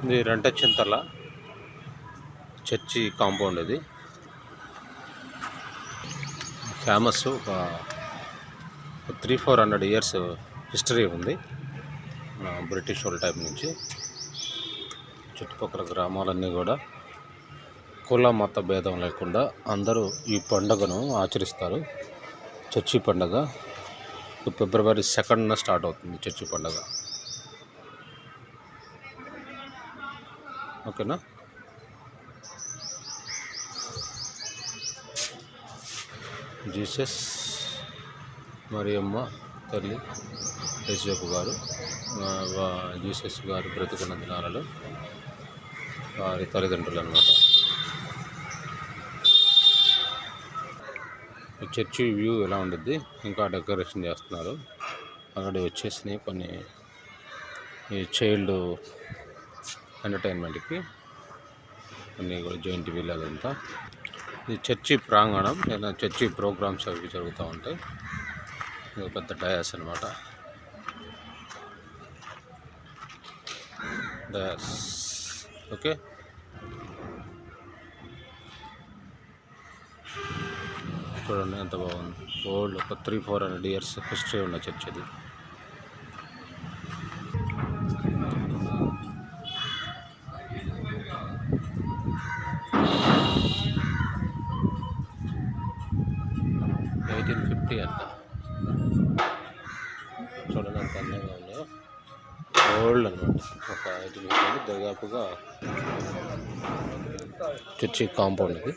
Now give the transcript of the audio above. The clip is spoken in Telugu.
ఇది రెంటచింతల చర్చి కాంపౌండ్. ఇది ఫేమస్. ఒక 300-400 ఇయర్స్ హిస్టరీ ఉంది బ్రిటిష్ వాళ్ళ టైం నుంచి. చుట్టుపక్కల గ్రామాలన్నీ కూడా కుల మత భేదం లేకుండా అందరూ ఈ పండుగను ఆచరిస్తారు. చర్చి పండుగ ఫిబ్రవరి 2న స్టార్ట్ అవుతుంది. చర్చి పండుగ ఓకేనా. జీసస్ మరియమ్మ తల్లి యేసేపు గారు, జీసస్ గారు బ్రతికున్న దినాలలో వారి తల్లిదండ్రులు అన్నమాట. చర్చి వ్యూ ఎలా ఉండిద్ది. ఇంకా డెకరేషన్ చేస్తున్నారు. అక్కడ వచ్చేసినాయి కొన్ని ఈ చైల్డ్ ఎంటర్టైన్మెంట్కి కొన్ని కూడా జాయింట్ వీల్ అదంతా. ఇది చర్చి ప్రాంగణం. లేదా చర్చి ప్రోగ్రామ్స్ అవి జరుగుతూ ఉంటాయి. ఇది పెద్ద డయాస్ అనమాట. Dais okay. చూడండి ఎంత బాగుంది. ఓల్డ్ ఒక 300-400 ఇయర్స్ హిస్టరీ ఉన్న చర్చ్ అది. అంట. చూడండి ఎంత అందంగా ఉన్నాయో. ఓల్డ్ అనమాట. ఒక 1850 దాదాపుగా చర్చి కాంపౌండ్ ఇది.